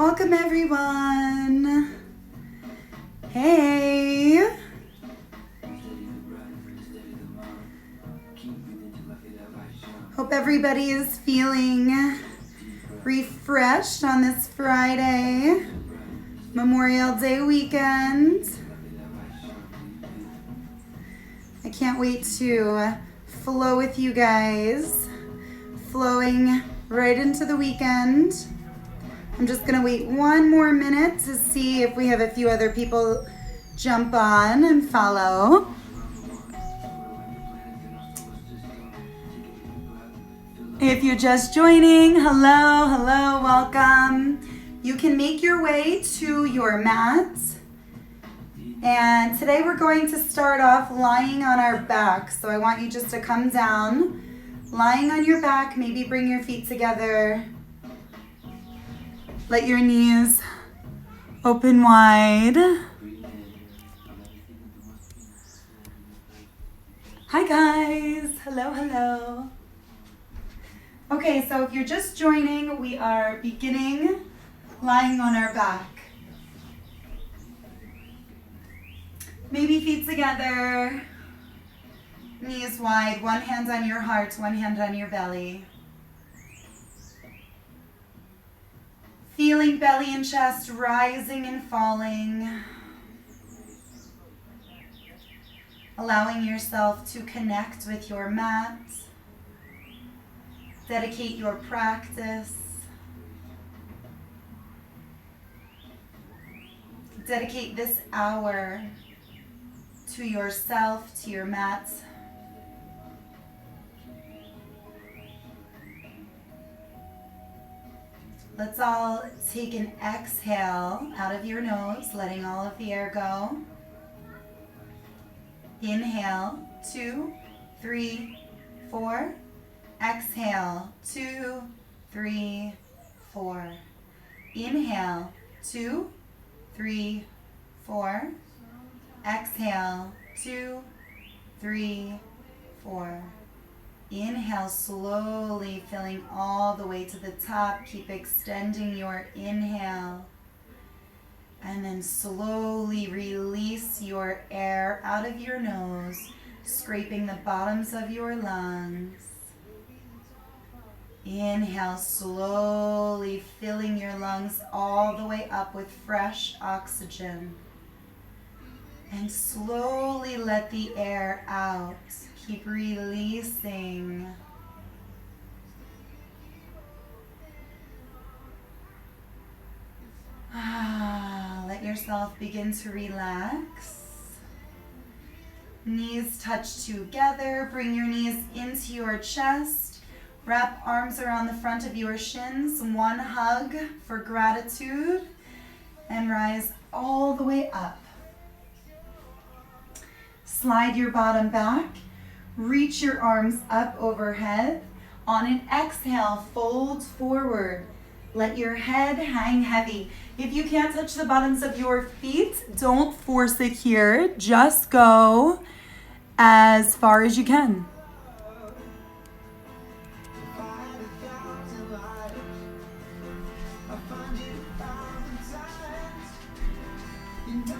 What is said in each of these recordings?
Welcome everyone. Hey. Hope everybody is feeling refreshed on this Friday, Memorial Day weekend. I can't wait to flow with you guys, flowing right into the weekend. I'm just gonna wait one more minute to see if we have a few other people jump on and follow. If you're just joining, hello, welcome. You can make your way to your mat. And today we're going to start off lying on our back. So I want you just to come down, lying on your back, maybe bring your feet together. Let your knees open wide. Hi guys, hello. Okay, so if you're just joining, we are beginning lying on our back. Maybe feet together, knees wide, one hand on your heart, one hand on your belly. Feeling belly and chest rising and falling. Allowing yourself to connect with your mat. Dedicate your practice. Dedicate this hour to yourself, to your mat. Let's all take an exhale out of your nose, letting all of the air go. Inhale, 2, 3, 4. Exhale, 2, 3, 4. Inhale, 2, 3, 4. Exhale, 2, 3, 4. Inhale slowly, filling all the way to the top. Keep extending your inhale. And then slowly release your air out of your nose, scraping the bottoms of your lungs. Inhale slowly, filling your lungs all the way up with fresh oxygen. And slowly let the air out. Keep releasing. Let yourself begin to relax. Knees touch together. Bring your knees into your chest. Wrap arms around the front of your shins. One hug for gratitude. And rise all the way up. Slide your bottom back. Reach your arms up overhead. On an exhale, fold forward. Let your head hang heavy. If you can't touch the bottoms of your feet, don't force it here. Just go as far as you can.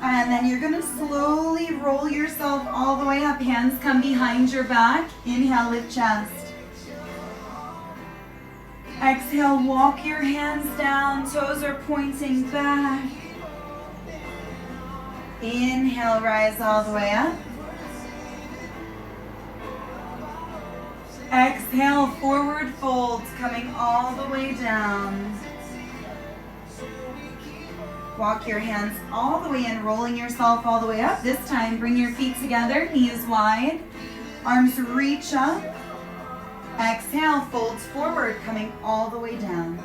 And then you're going to slowly roll yourself all the way up. Hands come behind your back. Inhale, lift chest. Exhale, walk your hands down. Toes are pointing back. Inhale, rise all the way up. Exhale, forward fold, coming all the way down. Walk your hands all the way in, rolling yourself all the way up. This time, bring your feet together, knees wide, arms reach up. Exhale, folds forward, coming all the way down.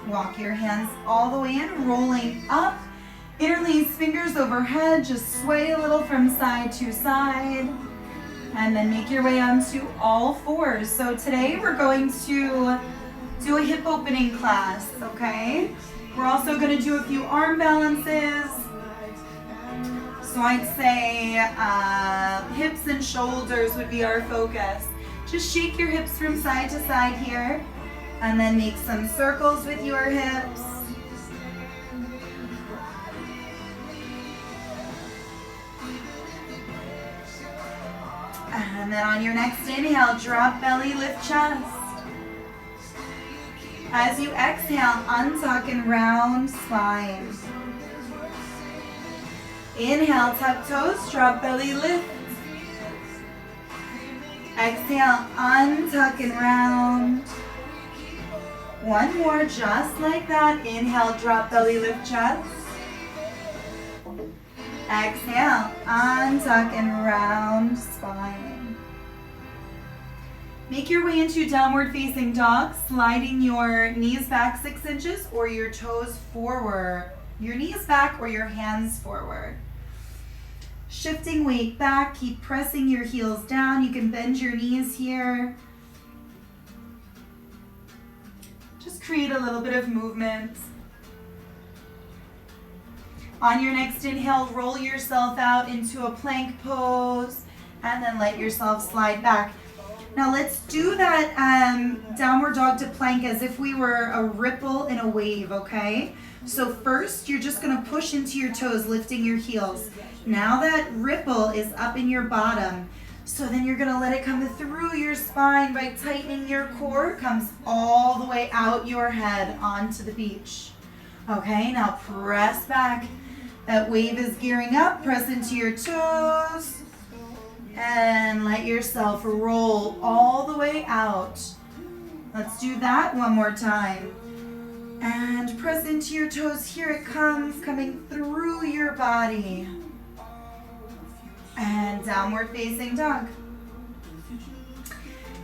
Walk your hands all the way in, rolling up. Interlace fingers overhead, just sway a little from side to side. And then make your way onto all fours. So today we're going to do a hip opening class, okay? We're also going to do a few arm balances. So I'd say hips and shoulders would be our focus. Just shake your hips from side to side here, and then make some circles with your hips. And then on your next inhale, drop belly, lift chest. As you exhale, untuck and round spine. Inhale, tuck toes, drop belly, lift. Exhale, untuck and round. One more, just like that. Inhale, drop belly, lift chest. Exhale, untuck and round spine. Make your way into downward facing dog, sliding your knees back 6 inches or your toes forward. Your knees back or your hands forward. Shifting weight back, keep pressing your heels down. You can bend your knees here. Just create a little bit of movement. On your next inhale, roll yourself out into a plank pose and then let yourself slide back. Now let's do that downward dog to plank as if we were a ripple in a wave, okay? So first, you're just gonna push into your toes, lifting your heels. Now that ripple is up in your bottom. So then you're gonna let it come through your spine by tightening your core. Comes all the way out your head onto the beach. Okay, now press back. That wave is gearing up. Press into your toes. And let yourself roll all the way out. Let's do that one more time. And press into your toes. Here it comes, coming through your body. And downward facing dog.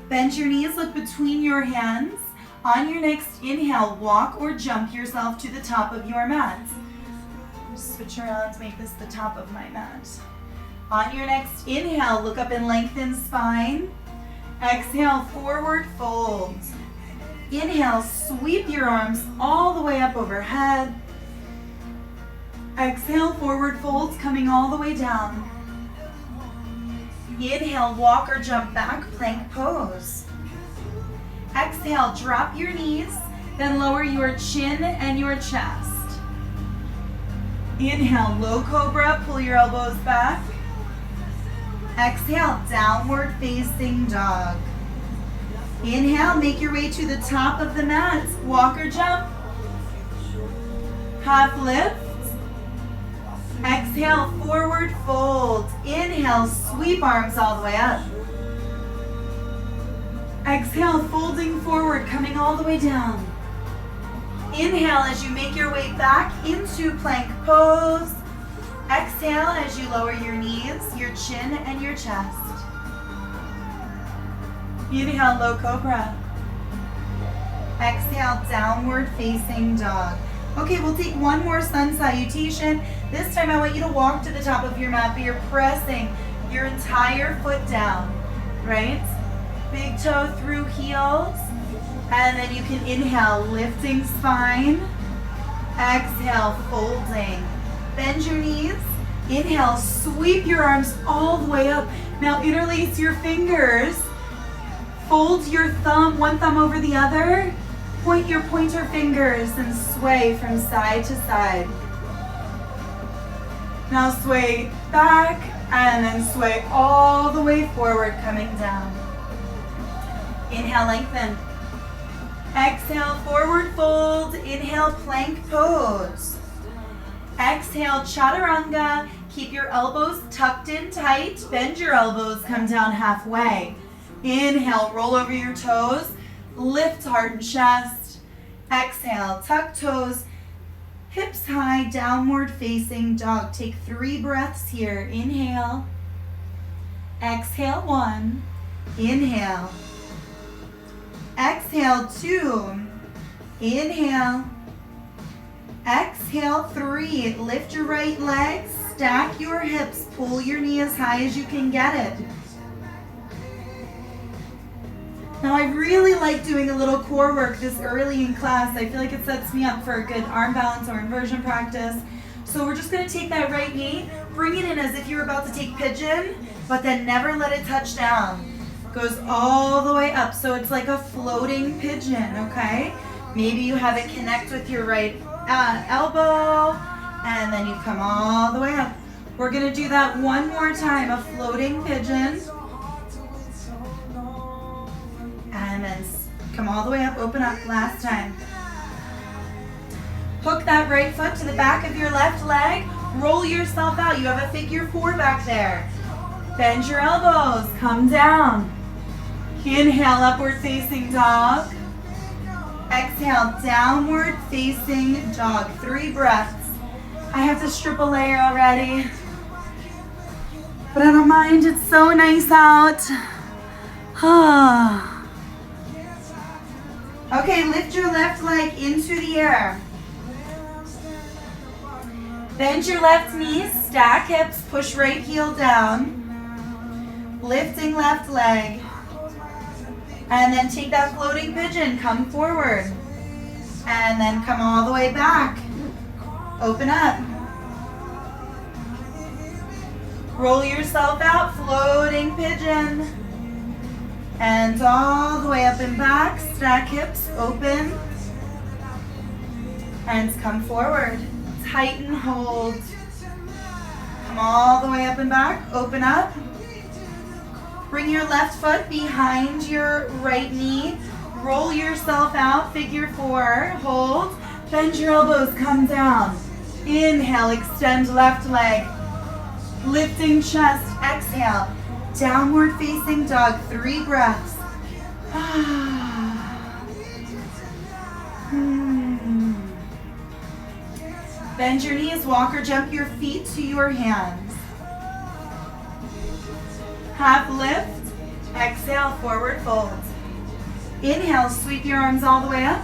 Bend your knees, look between your hands. On your next inhale, walk or jump yourself to the top of your mat. Switch around to make this the top of my mat. On your next inhale, look up and lengthen spine. Exhale, forward fold. Inhale, sweep your arms all the way up overhead. Exhale, forward folds coming all the way down. Inhale, walk or jump back, plank pose. Exhale, drop your knees, then lower your chin and your chest. Inhale, low cobra, pull your elbows back. Exhale, downward facing dog. Inhale, make your way to the top of the mat. Walk or jump. Half lift. Exhale, forward fold. Inhale, sweep arms all the way up. Exhale, folding forward, coming all the way down. Inhale as you make your way back into plank pose. Exhale as you lower your knees, your chin, and your chest. Inhale, low cobra. Exhale, downward facing dog. Okay, we'll take one more sun salutation. This time I want you to walk to the top of your mat, but you're pressing your entire foot down, right? Big toe through heels. And then you can inhale, lifting spine. Exhale, folding. Bend your knees. Inhale, sweep your arms all the way up. Now interlace your fingers. Fold your thumb, one thumb over the other. Point your pointer fingers and sway from side to side. Now sway back and then sway all the way forward, coming down. Inhale, lengthen. Exhale, forward fold. Inhale, plank pose. Exhale, chaturanga. Keep your elbows tucked in tight. Bend your elbows, come down halfway. Inhale, roll over your toes. Lift heart and chest. Exhale, tuck toes. Hips high, downward facing dog. Take 3 breaths here. Inhale. Exhale, 1. Inhale. Exhale, 2. Inhale. Exhale, 3. Lift your right leg, stack your hips, pull your knee as high as you can get it. Now I really like doing a little core work this early in class. I feel like it sets me up for a good arm balance or inversion practice. So we're just gonna take that right knee, bring it in as if you're about to take pigeon, but then never let it touch down. Goes all the way up, so it's like a floating pigeon, okay? Maybe you have it connect with your right elbow, and then you come all the way up. We're gonna do that one more time, a floating pigeon. And then come all the way up, open up, last time. Hook that right foot to the back of your left leg, roll yourself out. You have a figure 4 back there. Bend your elbows, come down. Inhale, upward facing dog. Exhale, downward facing dog. 3 breaths. I have to strip a layer already, but I don't mind, it's so nice out. Okay, lift your left leg into the air. Bend your left knee, stack hips, push right heel down. Lifting left leg. And then take that floating pigeon, come forward. And then come all the way back. Open up. Roll yourself out, floating pigeon. And all the way up and back, stack hips, open. Hands come forward. Tighten, hold. Come all the way up and back, open up. Bring your left foot behind your right knee. Roll yourself out, figure 4, hold. Bend your elbows, come down. Inhale, extend left leg. Lifting chest, exhale. Downward facing dog, 3 breaths. Bend your knees, walk or jump your feet to your hands. Half lift, exhale, forward fold. Inhale, sweep your arms all the way up.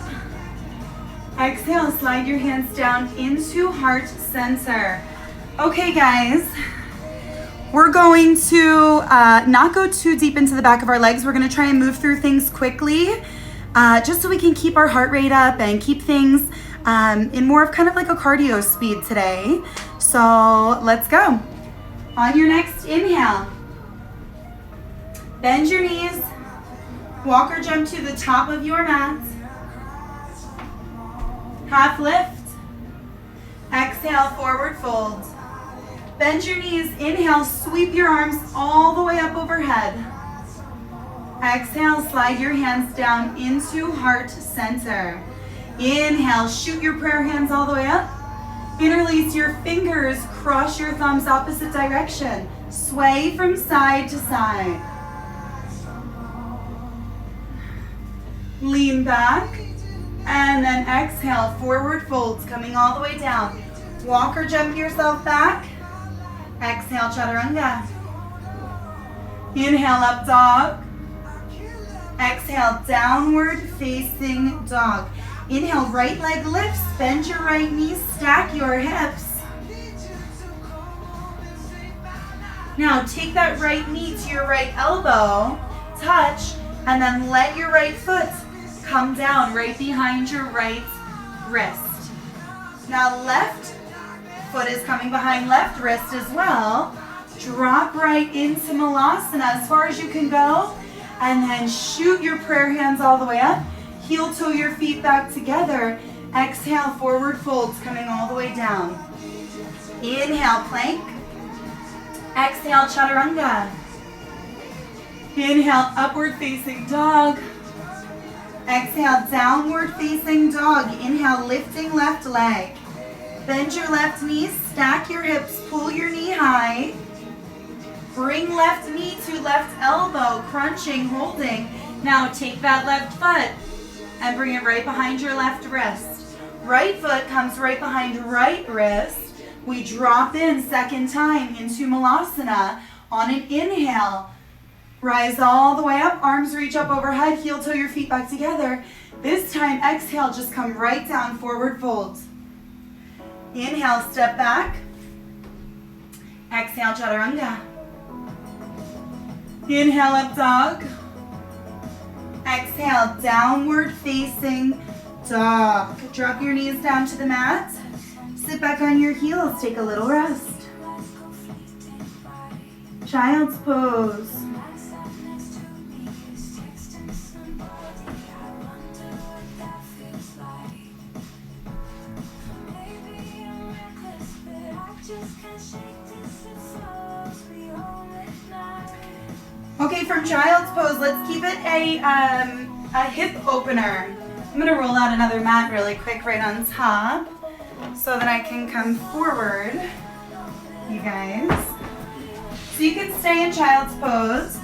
Exhale, slide your hands down into heart center. Okay, guys, we're going to not go too deep into the back of our legs. We're gonna try and move through things quickly, just so we can keep our heart rate up and keep things in more of kind of like a cardio speed today. So let's go. On your next inhale, bend your knees, walk or jump to the top of your mat. Half lift, exhale, forward fold. Bend your knees, inhale, sweep your arms all the way up overhead. Exhale, slide your hands down into heart center. Inhale, shoot your prayer hands all the way up. Interlace your fingers, cross your thumbs opposite direction. Sway from side to side. Lean back, and then exhale, forward folds, coming all the way down. Walk or jump yourself back. Exhale, chaturanga. Inhale, up dog. Exhale, downward facing dog. Inhale, right leg lifts, bend your right knee, stack your hips. Now take that right knee to your right elbow, touch, and then let your right foot come down right behind your right wrist. Now left foot is coming behind left wrist as well. Drop right into Malasana as far as you can go, and then shoot your prayer hands all the way up. Heel toe your feet back together. Exhale, forward folds coming all the way down. Inhale, plank. Exhale, chaturanga. Inhale, upward facing dog. Exhale, downward facing dog. Inhale, lifting left leg. Bend your left knee, stack your hips, pull your knee high. Bring left knee to left elbow, crunching, holding. Now take that left foot and bring it right behind your left wrist. Right foot comes right behind right wrist. We drop in second time into Malasana. On an inhale, rise all the way up, arms reach up overhead, heel toe your feet back together. This time, exhale, just come right down, forward fold. Inhale, step back. Exhale, chaturanga. Inhale, up dog. Exhale, downward facing dog. Drop your knees down to the mat. Sit back on your heels, take a little rest. Child's pose. Okay, from child's pose, let's keep it a hip opener. I'm gonna roll out another mat really quick right on top so that I can come forward, you guys. So you can stay in child's pose,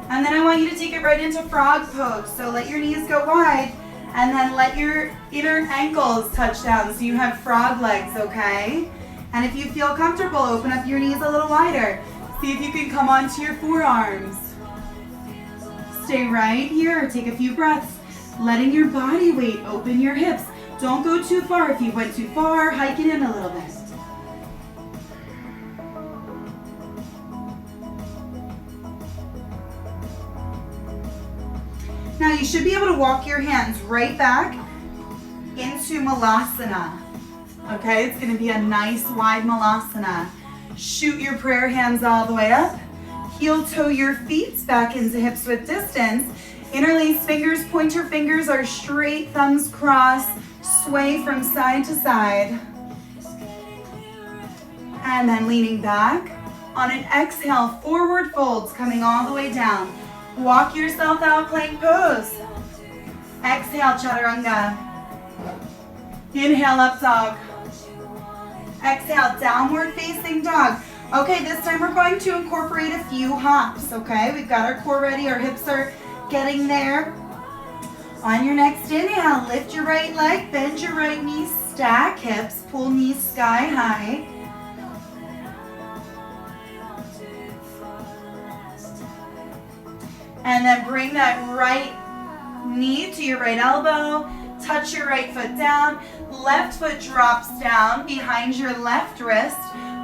and then I want you to take it right into frog pose. So let your knees go wide, and then let your inner ankles touch down so you have frog legs, okay? And if you feel comfortable, open up your knees a little wider. See if you can come onto your forearms. Stay right here, take a few breaths, letting your body weight open your hips. Don't go too far. If you went too far, hike it in a little bit. Now you should be able to walk your hands right back into Malasana. Okay, it's gonna be a nice wide Malasana. Shoot your prayer hands all the way up. Heel toe your feet back into hips width distance. Interlace fingers, pointer fingers are straight, thumbs cross. Sway from side to side. And then leaning back. On an exhale, forward folds coming all the way down. Walk yourself out, plank pose. Exhale, chaturanga. Inhale, up dog. Exhale, downward facing dog. Okay, this time we're going to incorporate a few hops, okay? We've got our core ready, our hips are getting there. On your next inhale, lift your right leg, bend your right knee, stack hips, pull knees sky high. And then bring that right knee to your right elbow, touch your right foot down, left foot drops down behind your left wrist,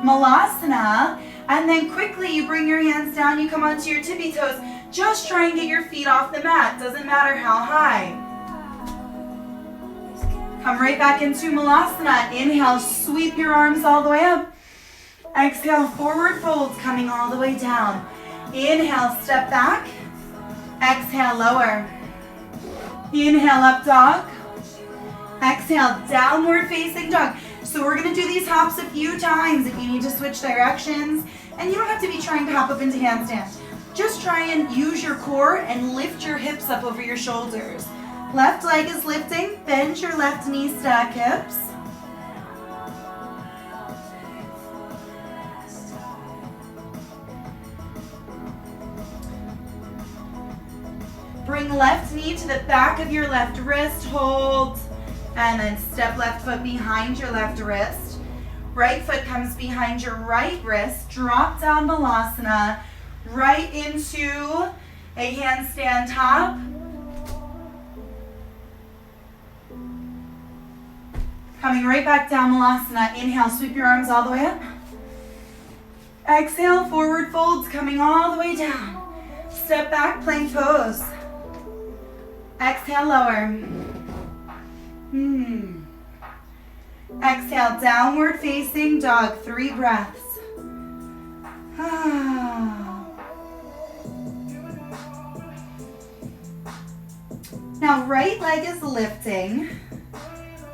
Malasana, and then quickly you bring your hands down, you come onto your tippy toes. Just try and get your feet off the mat, doesn't matter how high. Come right back into Malasana. Inhale, sweep your arms all the way up. Exhale, forward folds coming all the way down. Inhale, step back. Exhale, lower. Inhale, up dog. Exhale, downward facing dog. So we're gonna do these hops a few times if you need to switch directions. And you don't have to be trying to hop up into handstand. Just try and use your core and lift your hips up over your shoulders. Left leg is lifting, bend your left knee, stack hips. Bring left knee to the back of your left wrist, hold, and then step left foot behind your left wrist. Right foot comes behind your right wrist, drop down Malasana, right into a handstand hop. Coming right back down Malasana. Inhale, sweep your arms all the way up. Exhale, forward folds coming all the way down. Step back, plank pose. Exhale, lower. Exhale, downward facing dog, 3 breaths. Now, right leg is lifting.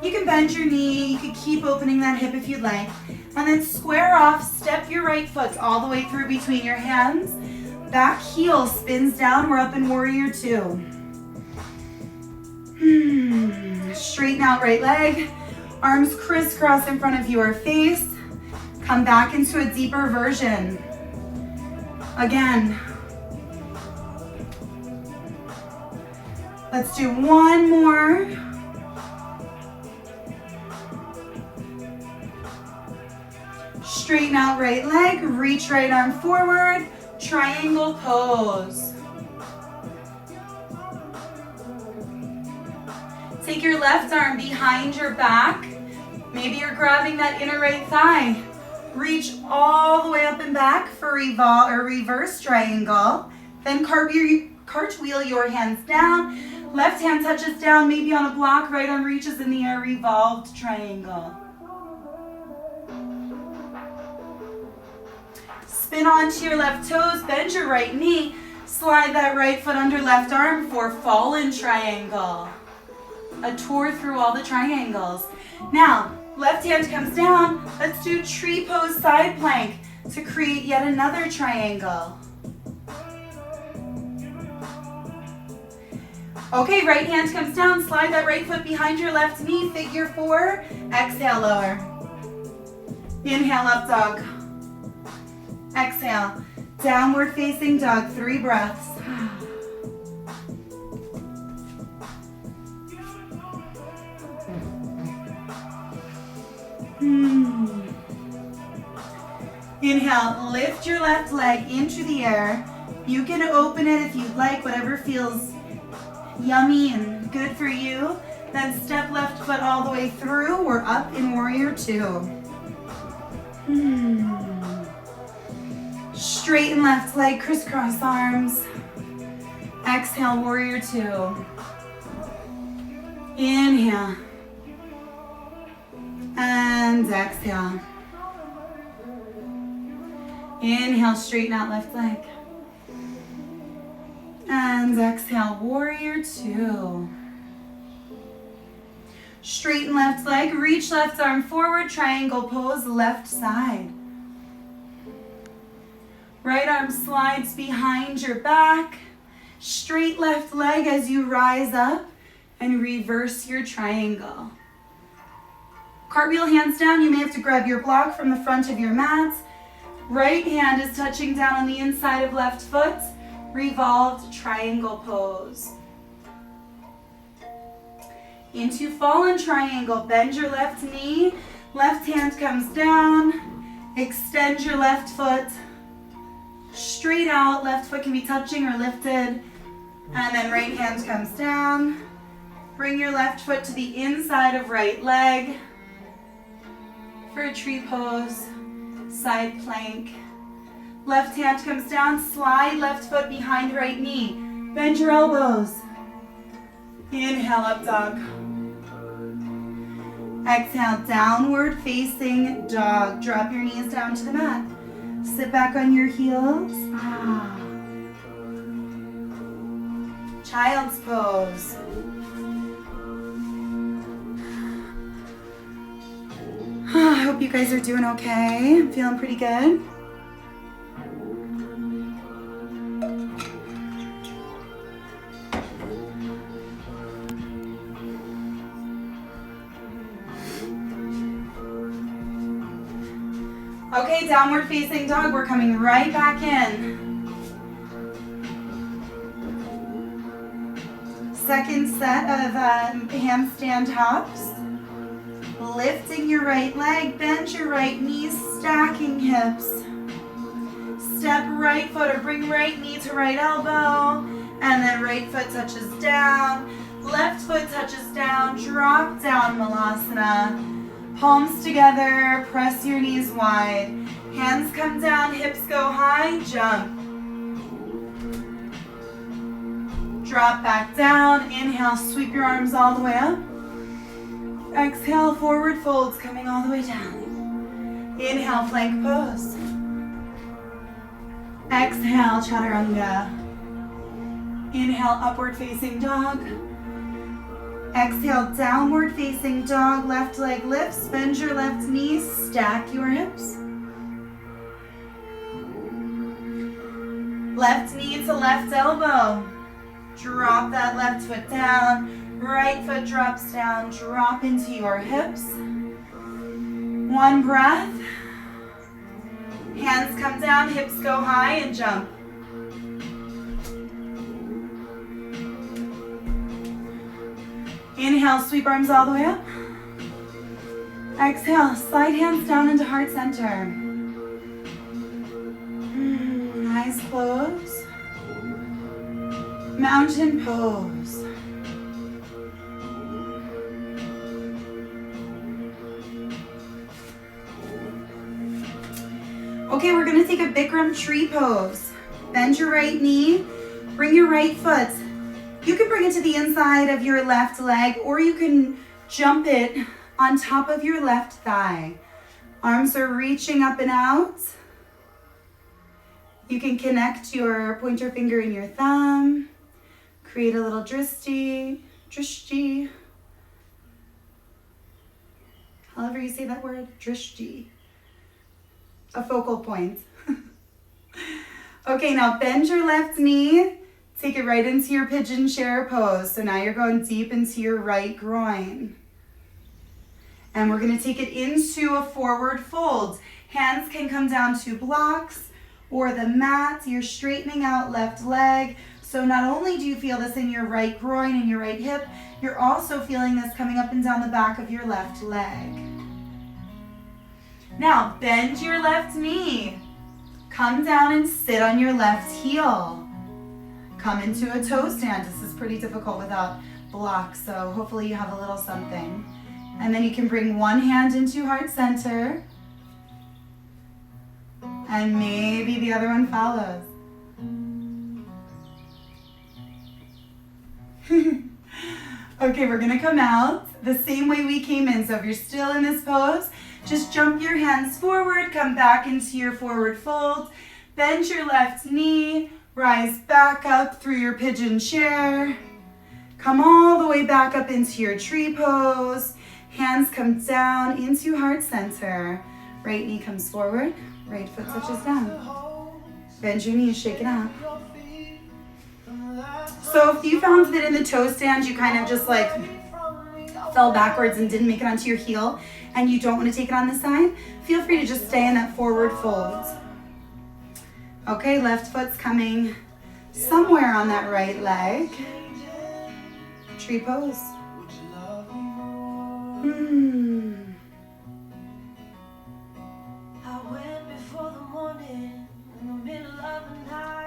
You can bend your knee, you can keep opening that hip if you'd like. And then square off, step your right foot all the way through between your hands. Back heel spins down, we're up in warrior 2. Straighten out right leg. Arms crisscross in front of your face. Come back into a deeper version. Again. Let's do one more. Straighten out right leg, reach right arm forward, triangle pose. Take your left arm behind your back. Maybe you're grabbing that inner right thigh. Reach all the way up and back for reverse triangle. Then cartwheel your hands down. Left hand touches down, maybe on a block, right arm reaches in the air, revolved triangle. Spin onto your left toes, bend your right knee, slide that right foot under left arm for fallen triangle. A tour through all the triangles. Now, Left hand comes down. Let's do tree pose side plank to create yet another triangle. Okay, right hand comes down. Slide that right foot behind your left knee. Figure 4. Exhale, lower. Inhale, up dog. Exhale, downward facing dog. 3 breaths. Inhale, lift your left leg into the air. You can open it if you'd like, whatever feels yummy and good for you. Then step left foot all the way through. We're up in warrior 2. Straighten left leg, crisscross arms. Exhale, warrior 2. Inhale. And exhale. Inhale, straighten out left leg. And exhale, warrior 2. Straighten left leg, reach left arm forward, triangle pose, left side. Right arm slides behind your back. Straight left leg as you rise up and reverse your triangle. Cartwheel hands down. You may have to grab your block from the front of your mat. Right hand is touching down on the inside of left foot. Revolved triangle pose. Into fallen triangle. Bend your left knee. Left hand comes down. Extend your left foot. Straight out. Left foot can be touching or lifted. And then right hand comes down. Bring your left foot to the inside of right leg. For a tree pose, side plank. Left hand comes down, slide left foot behind right knee. Bend your elbows. Inhale, up dog. Exhale, downward facing dog. Drop your knees down to the mat. Sit back on your heels. Child's pose. I hope you guys are doing okay. I'm feeling pretty good. Okay, downward facing dog. We're coming right back in. Second set of handstand hops. Lifting your right leg, bend your right knee, stacking hips. Step right foot or bring right knee to right elbow, and then right foot touches down. Left foot touches down, drop down Malasana. Palms together, press your knees wide. Hands come down, hips go high, jump. Drop back down, inhale, sweep your arms all the way up. Exhale, forward folds coming all the way down. Inhale, plank pose. Exhale, chaturanga. Inhale, upward facing dog. Exhale, downward facing dog. Left leg lifts, bend your left knee, stack your hips. Left knee to left elbow. Drop that left foot down. Right foot drops down, drop into your hips. One breath. Hands come down, hips go high and jump. Inhale, sweep arms all the way up. Exhale, slide hands down into heart center. Eyes closed. Mountain pose. Okay, we're gonna take a Bikram tree pose. Bend your right knee, bring your right foot. You can bring it to the inside of your left leg, or you can jump it on top of your left thigh. Arms are reaching up and out. You can connect your pointer finger and your thumb. Create a little drishti. however you say that word, drishti, a focal point. Okay, now bend your left knee, take it right into your pigeon chair pose. So now you're going deep into your right groin. And we're gonna take it into a forward fold. Hands can come down to blocks or the mat. You're straightening out left leg. So not only do you feel this in your right groin and your right hip, you're also feeling this coming up and down the back of your left leg. Now bend your left knee. Come down and sit on your left heel. Come into a toe stand. This is pretty difficult without blocks, so hopefully you have a little something. And then you can bring one hand into heart center. And maybe the other one follows. Okay, we're gonna come out the same way we came in. So if you're still in this pose, just jump your hands forward, come back into your forward fold, bend your left knee, rise back up through your pigeon chair, come all the way back up into your tree pose, hands come down into heart center, right knee comes forward, right foot touches down, bend your knees, shake it out. So if you found that in the toe stand you kind of just like fell backwards and didn't make it onto your heel, and you don't want to take it on this side, feel free to just stay in that forward fold. Okay, left foot's coming somewhere on that right leg. Tree pose.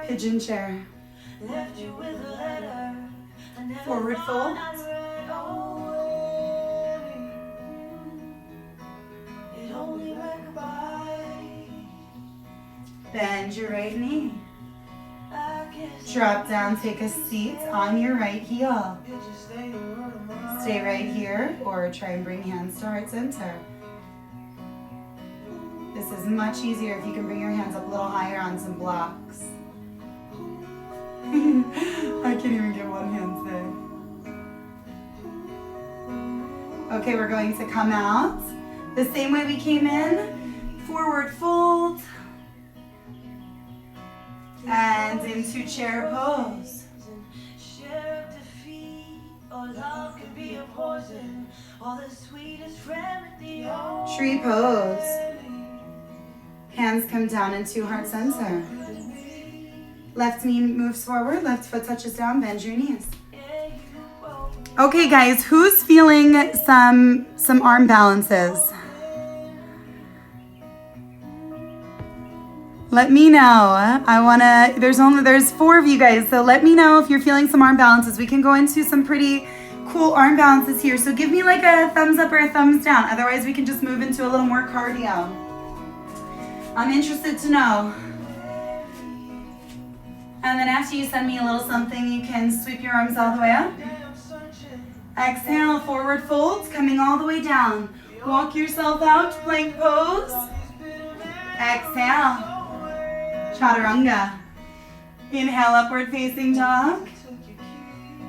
Pigeon chair. Forward fold. Bend your right knee. Drop down, take a seat on your right heel. Stay right here or try and bring hands to heart center. This is much easier if you can bring your hands up a little higher on some blocks. I can't even get one hand there. Okay, we're going to come out the same way we came in. Forward fold. And into chair pose. Tree pose. Hands come down into heart center. Left knee moves forward, left foot touches down, bend your knees. Okay guys, who's feeling some arm balances? Let me know. There's 4 of you guys, so let me know if you're feeling some arm balances. We can go into some pretty cool arm balances here. So give me like a thumbs up or a thumbs down. Otherwise we can just move into a little more cardio. I'm interested to know. And then after you send me a little something, you can sweep your arms all the way up. Exhale, forward folds, coming all the way down. Walk yourself out, plank pose. Exhale. Chaturanga. Inhale, upward facing dog.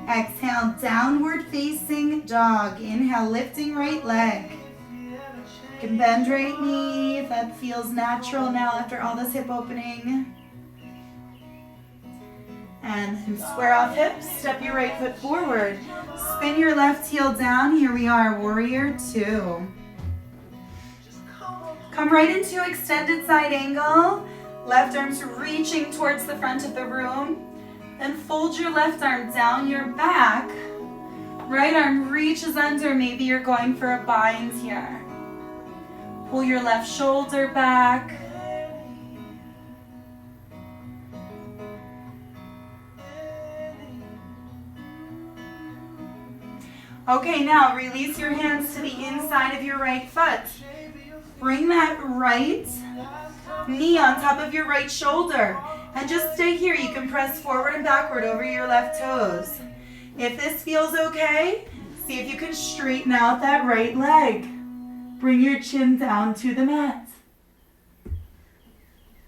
Exhale, downward facing dog. Inhale, lifting right leg. You can bend right knee if that feels natural now after all this hip opening. And then square off hips, step your right foot forward. Spin your left heel down. Here we are, warrior 2. Come right into extended side angle. Left arm's reaching towards the front of the room. Then fold your left arm down your back. Right arm reaches under. Maybe you're going for a bind here. Pull your left shoulder back. Okay, now release your hands to the inside of your right foot. Bring that right knee on top of your right shoulder. And just stay here. You can press forward and backward over your left toes. If this feels okay, see if you can straighten out that right leg. Bring your chin down to the mat.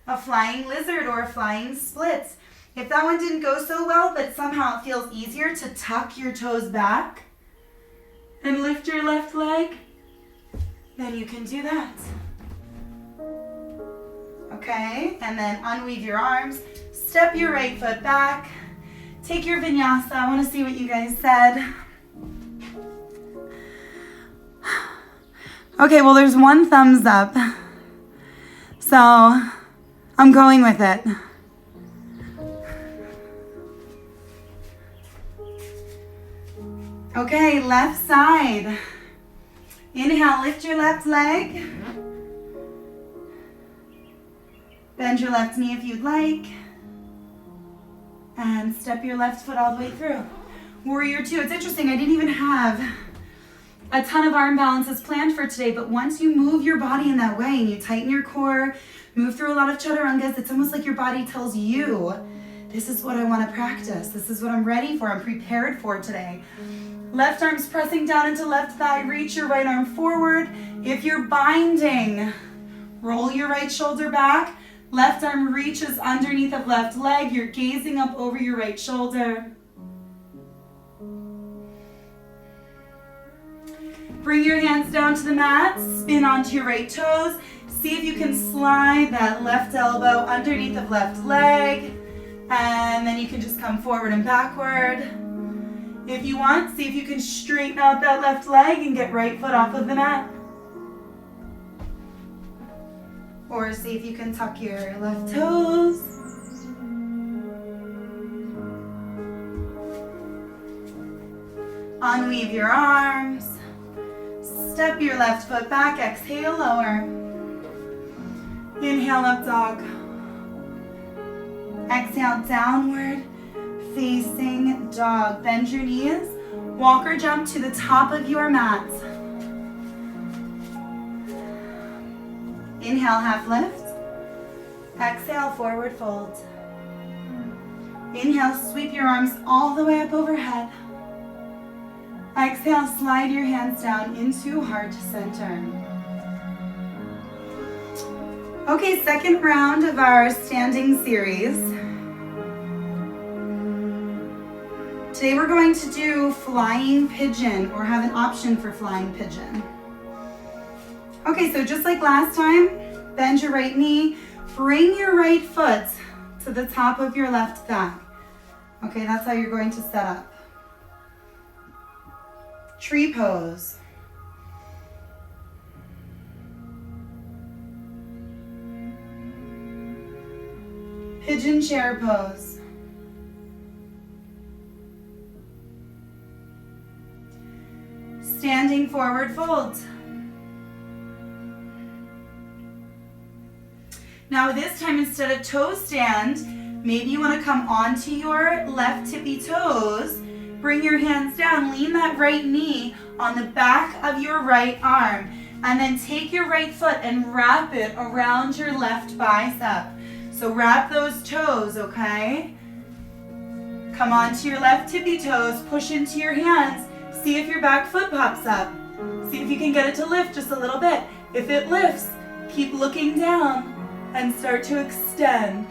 A flying lizard or a flying split. If that one didn't go so well, but somehow it feels easier to tuck your toes back and lift your left leg, then you can do that. Okay, and then unweave your arms, step your right foot back, take your vinyasa. I want to see what you guys said. Okay, well, there's one thumbs up, so I'm going with it. Okay, left side. Inhale, lift your left leg. Bend your left knee if you'd like. And step your left foot all the way through. Warrior two. It's interesting, I didn't even have a ton of arm balances planned for today, but once you move your body in that way and you tighten your core, move through a lot of chaturangas, it's almost like your body tells you, this is what I want to practice. This is what I'm ready for. I'm prepared for today. Left arm's pressing down into left thigh. Reach your right arm forward. If you're binding, roll your right shoulder back. Left arm reaches underneath of left leg. You're gazing up over your right shoulder. Bring your hands down to the mat. Spin onto your right toes. See if you can slide that left elbow underneath of left leg. And then you can just come forward and backward. If you want, see if you can straighten out that left leg and get right foot off of the mat. Or see if you can tuck your left toes. Unweave your arms. Step your left foot back. Exhale, lower. Inhale, up dog. Exhale, downward facing dog. Bend your knees. Walk or jump to the top of your mat. Inhale, half lift. Exhale, forward fold. Inhale, sweep your arms all the way up overhead. Exhale, slide your hands down into heart center. Okay, second round of our standing series. Today we're going to do flying pigeon, or have an option for flying pigeon. Okay, so just like last time, bend your right knee, bring your right foot to the top of your left thigh. Okay, that's how you're going to set up. Tree pose. Pigeon chair pose. Standing forward fold. Now this time, instead of toe stand, maybe you want to come onto your left tippy toes, bring your hands down, lean that right knee on the back of your right arm, and then take your right foot and wrap it around your left bicep. So wrap those toes, okay? Come onto your left tippy toes, push into your hands, see if your back foot pops up. See if you can get it to lift just a little bit. If it lifts, keep looking down and start to extend.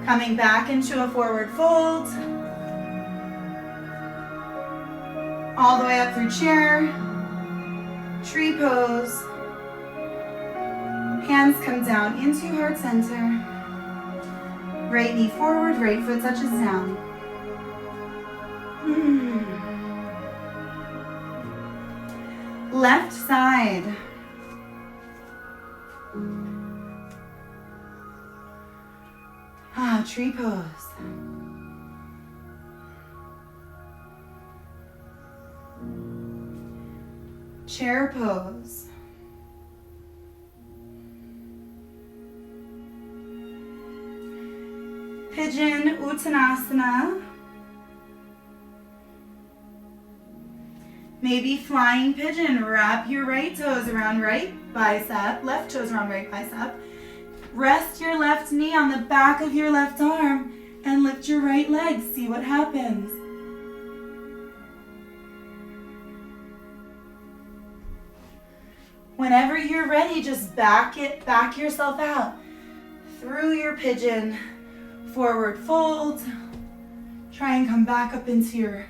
Coming back into a forward fold. All the way up through chair. Tree pose. Hands come down into heart center. Right knee forward, right foot touches down. Left side. Tree pose. Chair pose. Pigeon Uttanasana. Maybe flying pigeon. Wrap your right toes around right bicep, left toes around right bicep. Rest your left knee on the back of your left arm and lift your right leg. See what happens. Whenever you're ready, just back yourself out through your pigeon. Forward fold. Try and come back up into your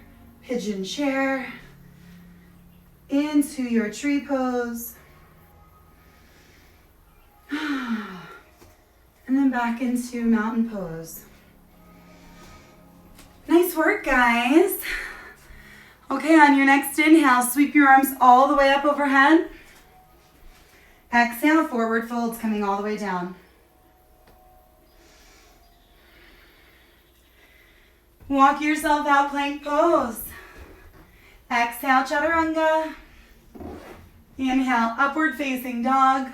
pigeon chair, into your tree pose, and then back into mountain pose. Nice work, guys. Okay, on your next inhale, sweep your arms all the way up overhead. Exhale, forward folds coming all the way down. Walk yourself out, plank pose. Exhale, chaturanga. Inhale, upward facing dog.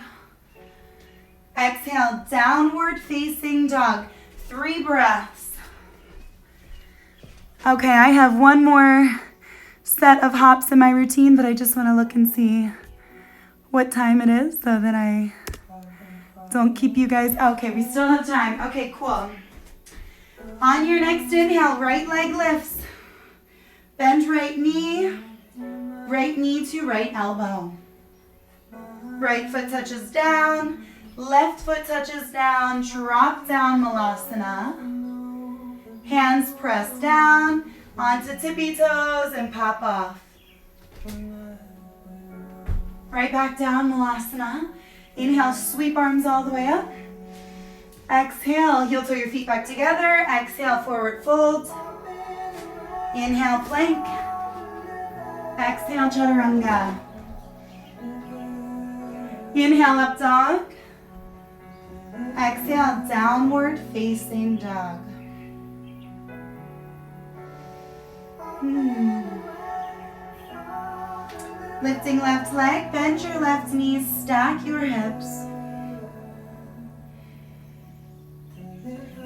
Exhale, downward facing dog. 3 breaths. Okay, I have one more set of hops in my routine, but I just want to look and see what time it is so that I don't keep you guys. Okay, we still have time. Okay, cool. On your next inhale, right leg lifts. Bend right knee to right elbow. Right foot touches down, left foot touches down, drop down Malasana. Hands press down onto tippy toes and pop off. Right back down, Malasana. Inhale, sweep arms all the way up. Exhale, heel toe your feet back together. Exhale, forward fold. Inhale, plank. Exhale, chaturanga. Inhale, up dog. Exhale, downward facing dog. Lifting left leg, bend your left knee, stack your hips.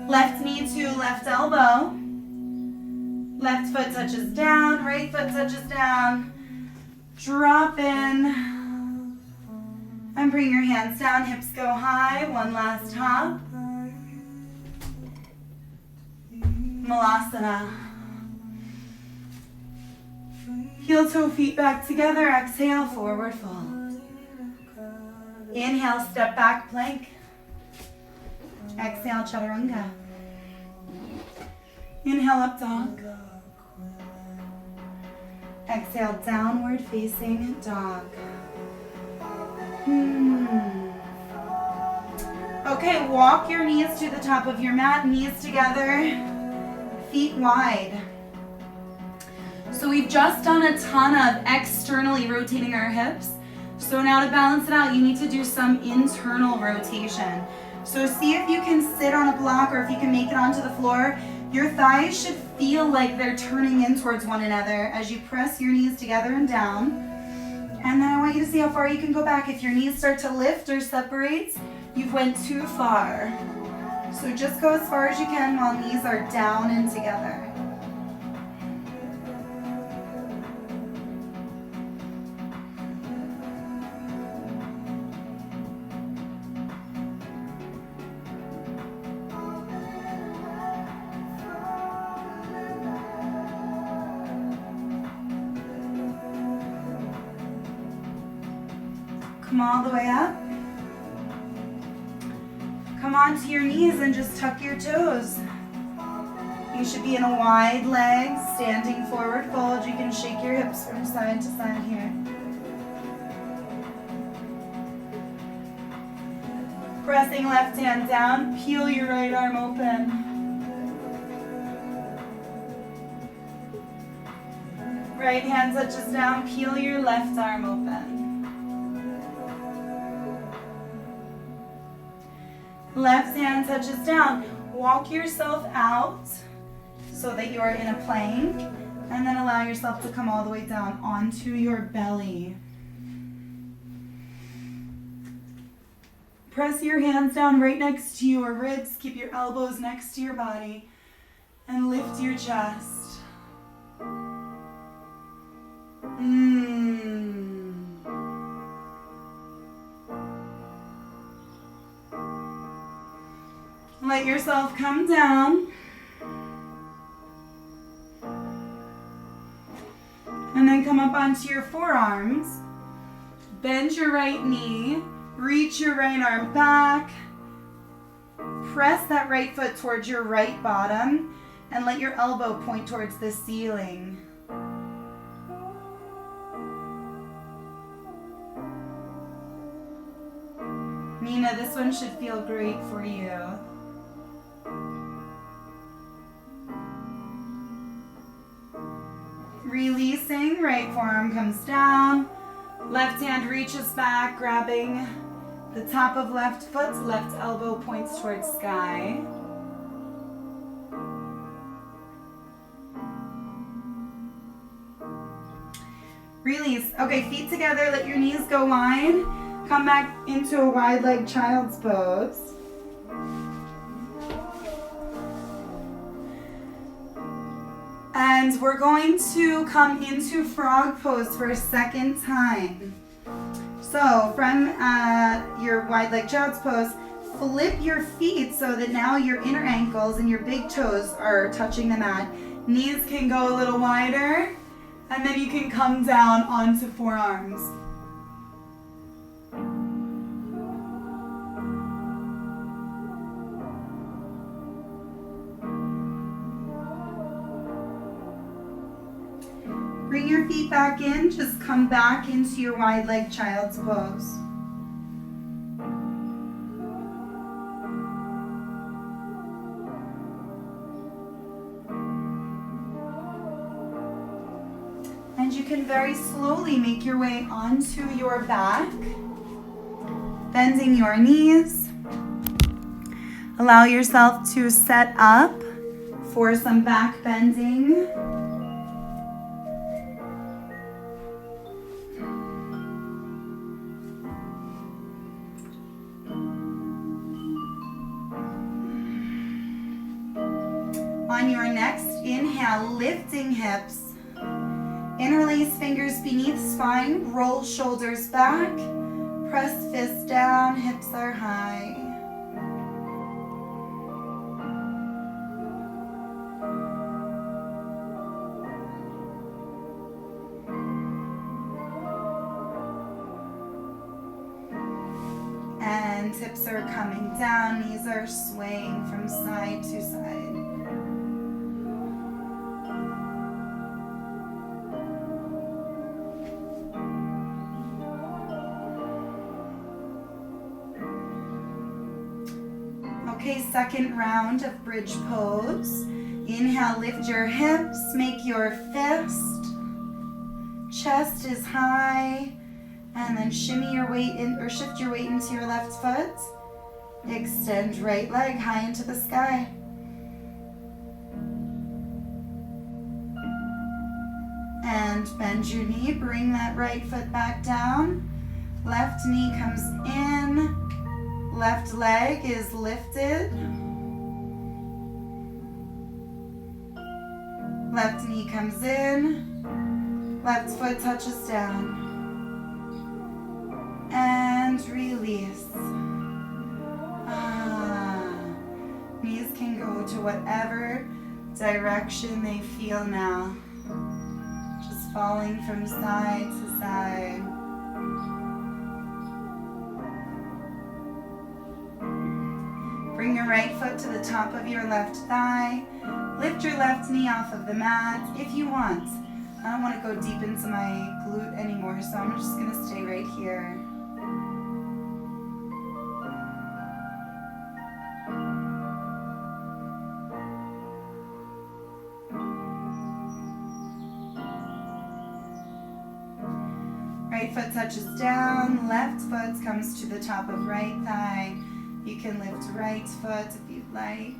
Left knee to left elbow. Left foot touches down, right foot touches down. Drop in. And bring your hands down, hips go high. One last hop. Malasana. Heel toe feet back together. Exhale, forward fold. Inhale, step back plank. Exhale, chaturanga. Inhale, up dog. Exhale, downward facing dog. Okay, walk your knees to the top of your mat, knees together, feet wide. So we've just done a ton of externally rotating our hips. So now to balance it out, you need to do some internal rotation. So see if you can sit on a block or if you can make it onto the floor. Your thighs should feel like they're turning in towards one another as you press your knees together and down. And then I want you to see how far you can go back. If your knees start to lift or separate, you've went too far. So just go as far as you can while knees are down and together. Come all the way up. Come onto your knees and just tuck your toes. You should be in a wide leg, standing forward fold. You can shake your hips from side to side here. Pressing left hand down, peel your right arm open. Right hand touches down, peel your left arm open. Left hand touches down. Walk yourself out so that you are in a plank, and then allow yourself to come all the way down onto your belly. Press your hands down right next to your ribs. Keep your elbows next to your body and lift your chest. Let yourself come down. And then come up onto your forearms. Bend your right knee. Reach your right arm back. Press that right foot towards your right bottom and let your elbow point towards the ceiling. Nina, this one should feel great for you. Releasing, right forearm comes down. Left hand reaches back, grabbing the top of left foot. Left elbow points towards sky. Release. Okay, feet together, let your knees go wide. Come back into a wide leg child's pose. And we're going to come into frog pose for a second time. So from your wide leg child's pose, flip your feet so that now your inner ankles and your big toes are touching the mat. Knees can go a little wider. And then you can come down onto forearms. Bring your feet back in, just come back into your wide leg child's pose. And you can very slowly make your way onto your back, bending your knees. Allow yourself to set up for some back bending. On your next inhale, lifting hips. Interlace fingers beneath spine, roll shoulders back, press fists down, hips are high. And hips are coming down, knees are swaying from side to side. Okay, second round of bridge pose. Inhale, lift your hips, make your fist. Chest is high. And then shimmy your weight in, or shift your weight into your left foot. Extend right leg high into the sky. And bend your knee, bring that right foot back down. Left knee comes in. Left leg is lifted. Left knee comes in. Left foot touches down. And release. Knees can go to whatever direction they feel now. Just falling from side to side. Bring your right foot to the top of your left thigh. Lift your left knee off of the mat if you want. I don't want to go deep into my glute anymore, so I'm just going to stay right here. Right foot touches down, left foot comes to the top of right thigh. You can lift right foot if you'd like.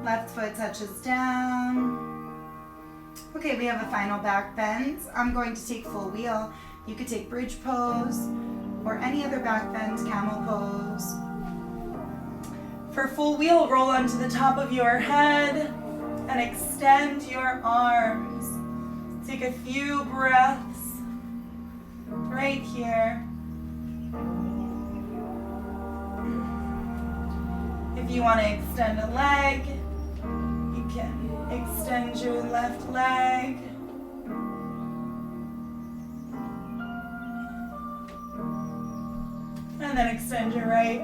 Left foot touches down. Okay, we have a final back bend. I'm going to take full wheel. You could take bridge pose or any other back bend, camel pose. For full wheel, roll onto the top of your head and extend your arms. Take a few breaths right here. If you want to extend a leg, you can extend your left leg. then extend your right.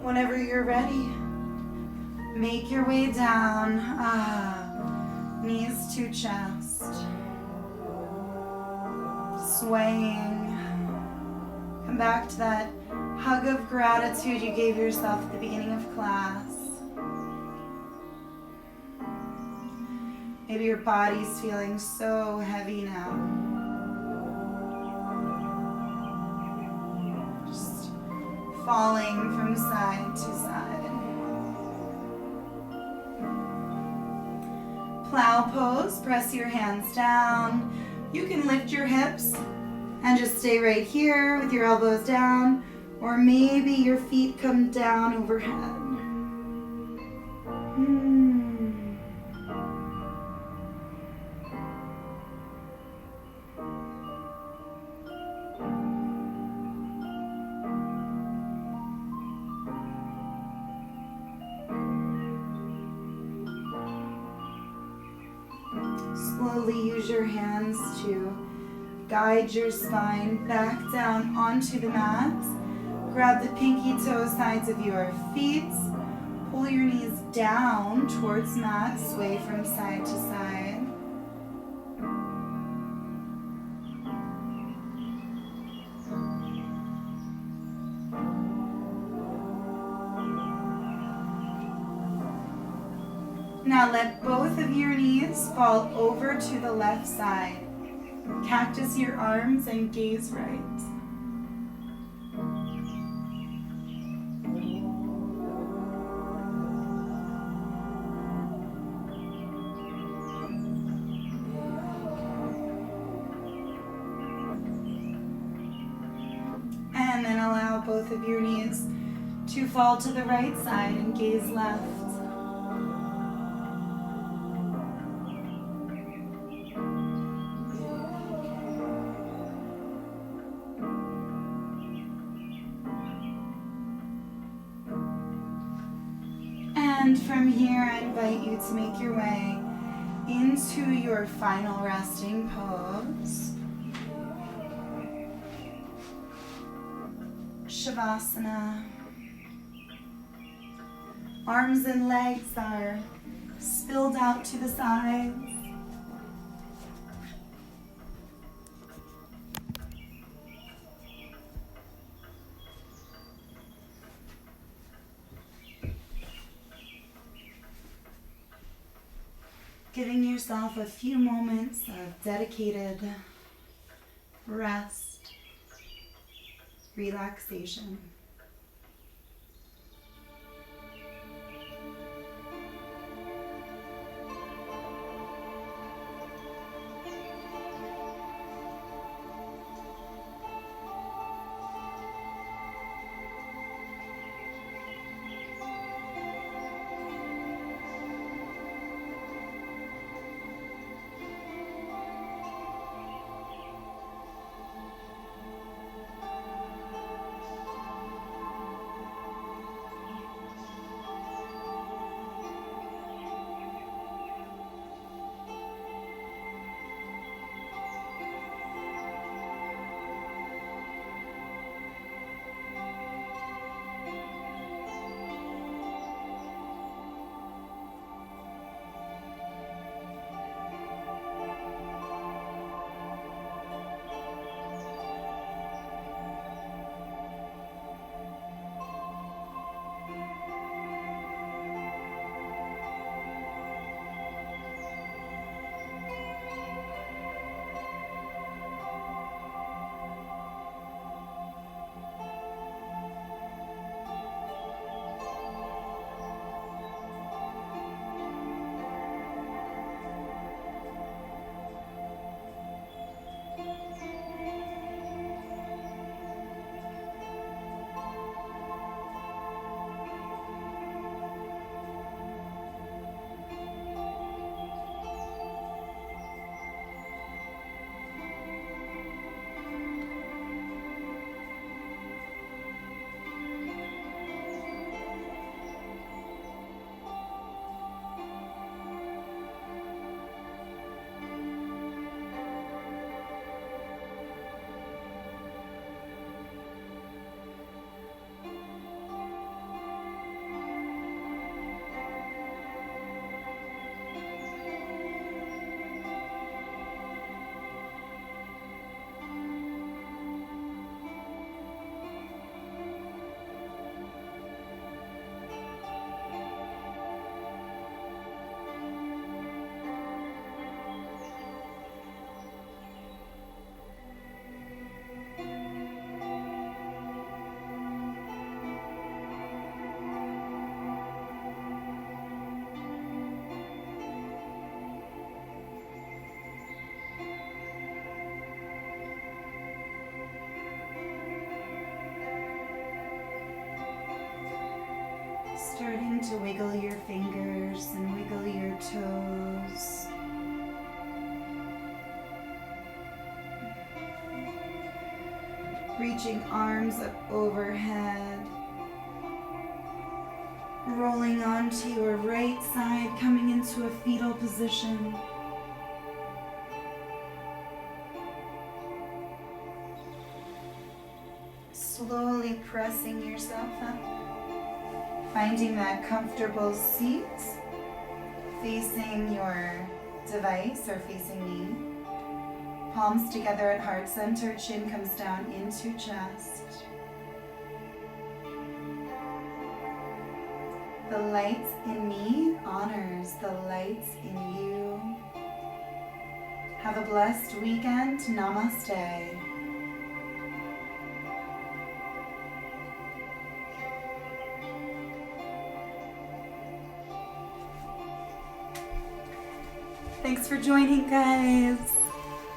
Whenever you're ready, make your way down, knees to chest, swaying. Come back to that hug of gratitude you gave yourself at the beginning of class. Maybe your body's feeling so heavy now. Just falling from side to side. Plow pose, press your hands down. You can lift your hips and just stay right here with your elbows down, or maybe your feet come down overhead. Slowly use your hands to guide your spine back down onto the mat. Grab the pinky toe sides of your feet. Pull your knees down towards mat. Sway from side to side. Now let both of your knees fall over to the left side. Cactus your arms and gaze right. And then allow both of your knees to fall to the right side and gaze left. And from here, I invite you to make your way into your final resting pose. Shavasana. Arms and legs are spilled out to the sides. Giving yourself a few moments of dedicated rest, relaxation. to wiggle your fingers and wiggle your toes. Reaching arms up overhead. Rolling onto your right side, coming into a fetal position. Slowly pressing yourself up. Finding that comfortable seat, facing your device or facing me. Palms together at heart center, chin comes down into chest. The light in me honors the light in you. Have a blessed weekend. Namaste. Thanks for joining, guys.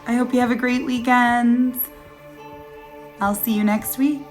I hope you have a great weekend. I'll see you next week.